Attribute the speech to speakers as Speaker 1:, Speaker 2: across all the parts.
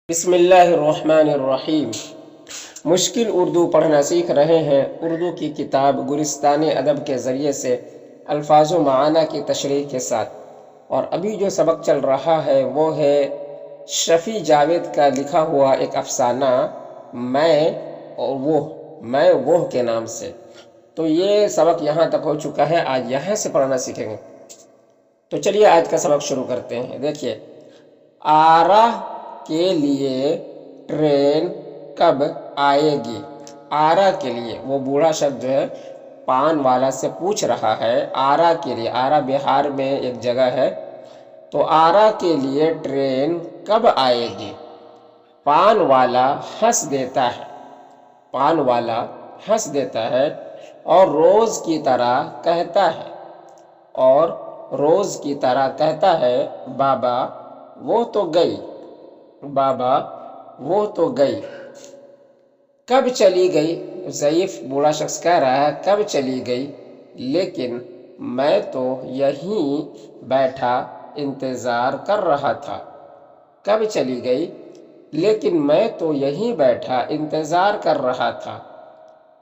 Speaker 1: بسم اللہ الرحمن الرحیم۔ مشکل اردو پڑھنا سیکھ رہے ہیں۔ اردو کی کتاب گلستان ادب کے ذریعے سے الفاظ و معانی کی تشریح کے ساتھ، اور ابھی جو سبق چل رہا ہے وہ ہے شفیع جاوید کا لکھا ہوا ایک افسانہ میں وہ کے نام سے۔ تو یہ سبق یہاں تک ہو چکا ہے، آج یہاں سے پڑھنا سیکھیں گے۔ تو چلیے آج کا سبق شروع کرتے ہیں۔ دیکھیے، آرہ کے لیے ٹرین کب آئے گی؟ آرہ کے لیے، وہ بوڑھا شخص جو ہے پان والا سے پوچھ رہا ہے آرہ کے لیے۔ آرہ بہار میں ایک جگہ ہے، تو آرہ کے لیے ٹرین کب آئے گی؟ پان والا ہنس دیتا ہے اور روز کی طرح کہتا ہے بابا وہ تو گئی۔ کب چلی گئی؟ ضعیف بوڑھا شخص کہہ رہا ہے کب چلی گئی، لیکن میں تو یہیں بیٹھا انتظار کر رہا تھا۔ کب چلی گئی لیکن میں تو یہیں بیٹھا انتظار کر رہا تھا۔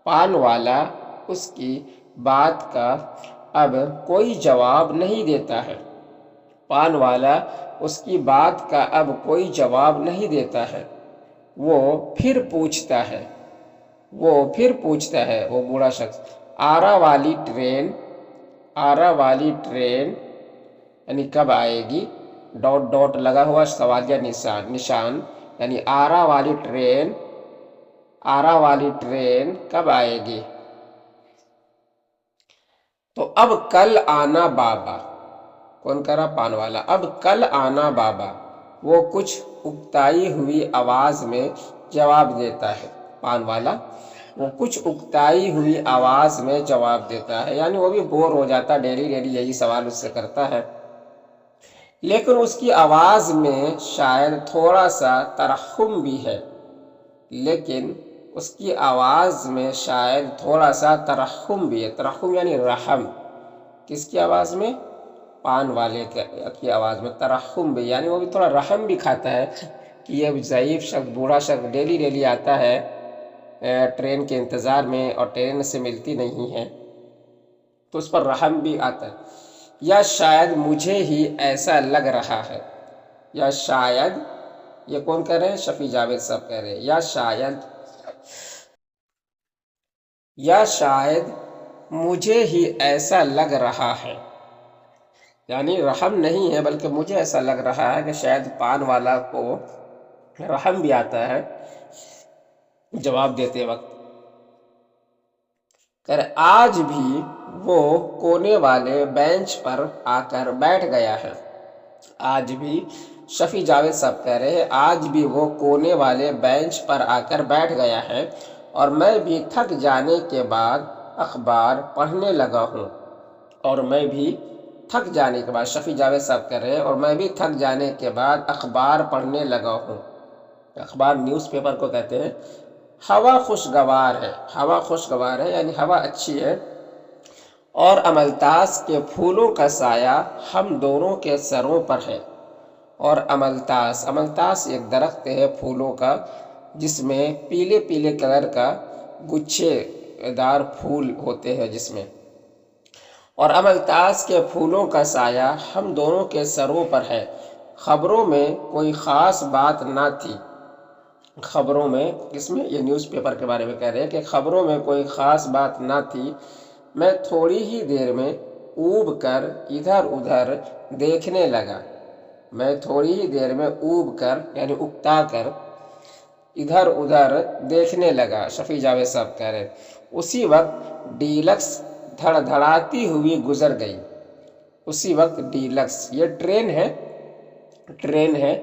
Speaker 1: پان والا اس کی بات کا اب کوئی جواب نہیں دیتا ہے۔ پان والا اس کی بات کا اب کوئی جواب نہیں دیتا ہے۔ وہ پھر پوچھتا ہے وہ بوڑھا شخص، آرہ والی ٹرین یعنی کب آئے گی؟ ڈاٹ ڈاٹ لگا ہوا سوالیہ نشان، یعنی آرہ والی ٹرین کب آئے گی؟ تو اب کل آنا بابا۔ کون کہہ رہا؟ پان والا۔ اب کل آنا بابا، وہ کچھ اکتائی ہوئی آواز میں جواب دیتا ہے۔ پان والا وہ کچھ اکتائی ہوئی آواز میں جواب دیتا ہے، یعنی وہ بھی بور ہو جاتا ہے، ڈیلی یہی سوال اس سے کرتا ہے، لیکن اس کی آواز میں شاید تھوڑا سا ترحم بھی ہے۔ ترحم یعنی رحم۔ کس کی آواز میں؟ پان والے کی آواز میں ترحم بھی، یعنی وہ بھی تھوڑا رحم بھی کھاتا ہے کہ یہ ضعیف شخص، بوڑھا شخص ڈیلی آتا ہے ٹرین کے انتظار میں اور ٹرین سے ملتی نہیں ہے، تو اس پر رحم بھی آتا ہے۔ یا شاید مجھے ہی ایسا لگ رہا ہے۔ یا شاید، یہ کون کہہ رہے ہیں؟ شفیع جاوید صاحب کہہ رہے ہیں یا شاید مجھے ہی ایسا لگ رہا ہے، یعنی رحم نہیں ہے بلکہ مجھے ایسا لگ رہا ہے کہ شاید پان والا کو رحم بھی آتا ہے جواب دیتے وقت۔ آج بھی وہ کونے والے بینچ پر آ کر بیٹھ گیا ہے۔ آج بھی، شفیع جاوید صاحب کہہ رہے ہیں، آج بھی وہ کونے والے بینچ پر آ کر بیٹھ گیا ہے، اور میں بھی تھک جانے کے بعد اخبار پڑھنے لگا ہوں۔ شفیع جاوید صاحب کہہ رہے ہیں اور میں بھی تھک جانے کے بعد اخبار پڑھنے لگا ہوں۔ اخبار نیوز پیپر کو کہتے ہیں۔ ہوا خوشگوار ہے یعنی ہوا اچھی ہے، اور املتاس کے پھولوں کا سایہ ہم دونوں کے سروں پر ہے۔ اور املتاس ایک درخت ہے پھولوں کا، جس میں پیلے کلر کا گچھے دار پھول ہوتے ہیں جس میں۔ اور املتاس کے پھولوں کا سایہ ہم دونوں کے سروں پر ہے۔ خبروں میں کوئی خاص بات نہ تھی۔ خبروں میں، اس میں یہ نیوز پیپر کے بارے میں کہہ رہے ہیں کہ خبروں میں کوئی خاص بات نہ تھی۔ میں تھوڑی ہی دیر میں اوب کر ادھر ادھر دیکھنے لگا۔ یعنی اکتا کر ادھر ادھر دیکھنے لگا، شفیع جاوید صاحب کہہ رہے ہیں۔ اسی وقت ڈیلکس دھڑدھڑاتی ہوئی گزر گئی۔ اسی وقت ڈیلکس، یہ ٹرین ہے،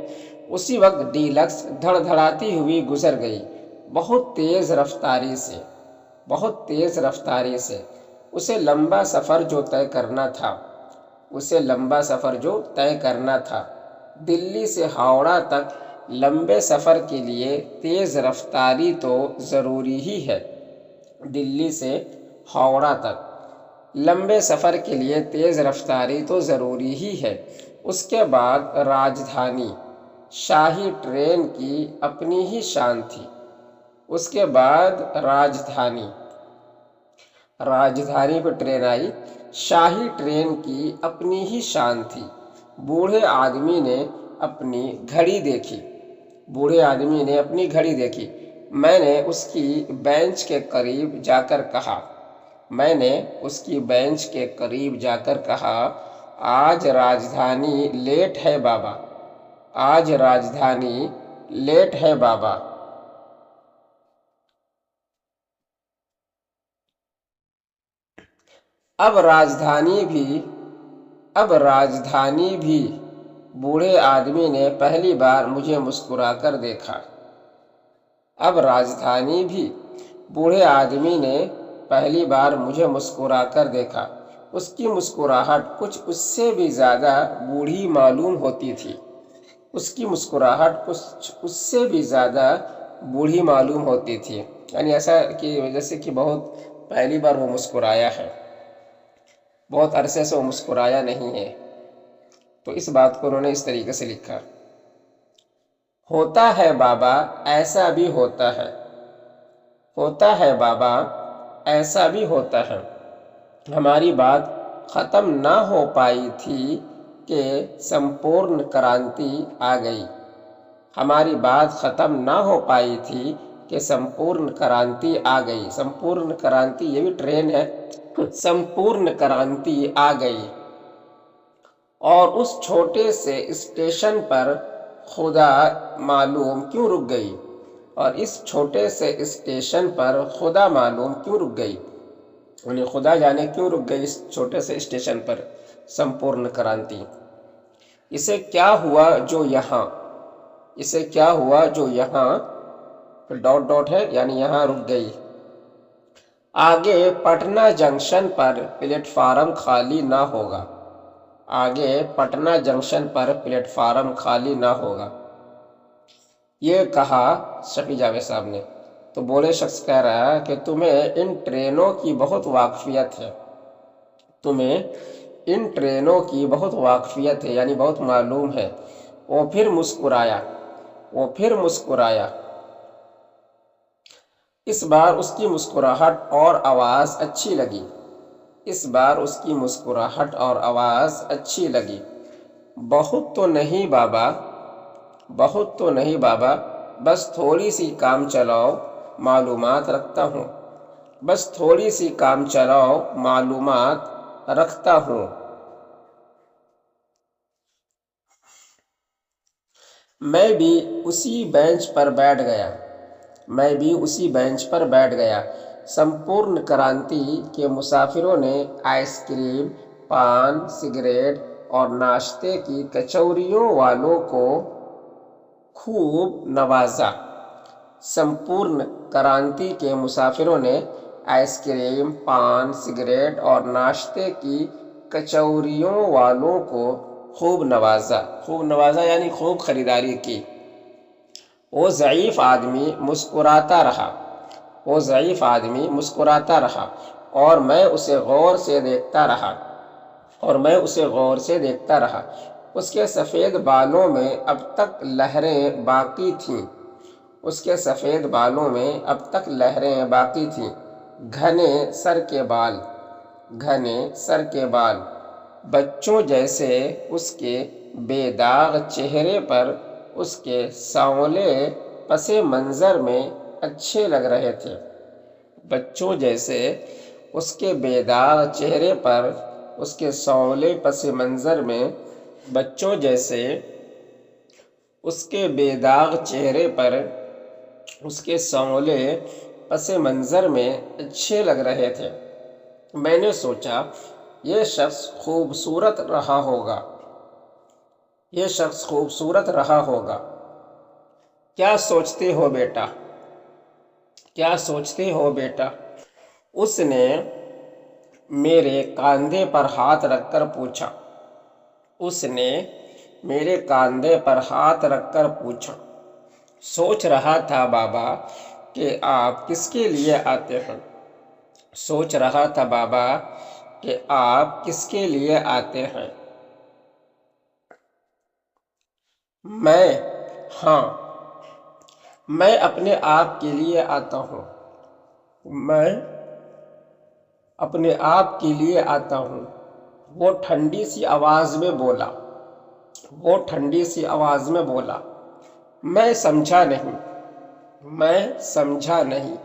Speaker 1: اسی وقت ڈیلکس دھڑدھڑاتی ہوئی گزر گئی، بہت تیز رفتاری سے۔ اسے لمبا سفر جو طے کرنا تھا۔ دلی سے ہاوڑہ تک لمبے سفر کے لیے تیز رفتاری تو ضروری ہی ہے۔ دلی سے ہاوڑہ تک لمبے سفر کے لیے تیز رفتاری تو ضروری ہی ہے۔ اس کے بعد راجدھانی، شاہی ٹرین کی اپنی ہی شان تھی۔ اس کے بعد راجدھانی پہ ٹرین آئی۔ شاہی ٹرین کی اپنی ہی شان تھی۔ بوڑھے آدمی نے اپنی گھڑی دیکھی۔ میں نے اس کی بینچ کے قریب جا کر کہا آج راجدھانی لیٹ ہے بابا۔ اب راجدھانی بھی بوڑھے آدمی نے پہلی بار مجھے مسکرا کر دیکھا۔ اس کی مسکراہٹ کچھ اس سے بھی زیادہ بوڑھی معلوم ہوتی تھی۔ یعنی ایسا کہ جیسے کہ بہت پہلی بار وہ مسکرایا ہے، بہت عرصے سے وہ مسکرایا نہیں ہے۔ تو اس بات کو انہوں نے اس طریقے سے لکھا، ہوتا ہے بابا ایسا بھی ہوتا ہے۔ ہماری بات ختم نہ ہو پائی تھی کہ سمپورن کرانتی آ گئی۔ سمپورن کرانتی یہ بھی ٹرین ہے۔ سمپورن کرانتی آ گئی اور اس چھوٹے سے اسٹیشن پر خدا معلوم کیوں رک گئی۔ یعنی خدا جانے کیوں رک گئی اس چھوٹے سے اسٹیشن پر سمپورن کرانتی۔ اسے کیا ہوا جو یہاں ہے، یعنی یہاں رک گئی۔ آگے پٹنہ جنکشن پر پلیٹ فارم خالی نہ ہوگا۔ یہ کہا شفیع جاوید صاحب نے۔ تو بولے شخص کہہ رہا ہے کہ تمہیں ان ٹرینوں کی بہت واقفیت ہے، یعنی بہت معلوم ہے۔ وہ پھر مسکرایا۔ اس بار اس کی مسکراہٹ اور آواز اچھی لگی۔ بہت تو نہیں بابا، بس تھوڑی سی کام چلاؤ معلومات رکھتا ہوں۔ میں بھی اسی بینچ پر بیٹھ گیا۔ سمپورن کرانتی کے مسافروں نے آئس کریم، پان، سگریٹ اور ناشتے کی کچوریوں والوں کو خوب نوازا۔ سمپورن کرانتی کے مسافروں نے آئس کریم، پان، سگریٹ اور ناشتے کی کچوریوں والوں کو خوب نوازا یعنی خوب خریداری کی۔ وہ ضعیف آدمی مسکراتا رہا اور میں اسے غور سے دیکھتا رہا۔ اس کے سفید بالوں میں اب تک لہریں باقی تھیں۔ گھنے سر کے بال بچوں جیسے اس کے بے داغ چہرے پر اس کے سانولے پس منظر میں اچھے لگ رہے تھے۔ میں نے سوچا یہ شخص خوبصورت رہا ہوگا۔ کیا سوچتے ہو بیٹا؟ اس نے میرے کاندھے پر ہاتھ رکھ کر پوچھا۔ سوچ رہا تھا بابا کہ آپ کس کے لیے آتے ہیں۔ میں ہاں میں اپنے آپ کے لیے آتا ہوں، میں اپنے آپ کے لیے آتا ہوں، وہ ٹھنڈی سی آواز میں بولا، وہ ٹھنڈی سی آواز میں بولا، میں سمجھا نہیں، میں سمجھا نہیں،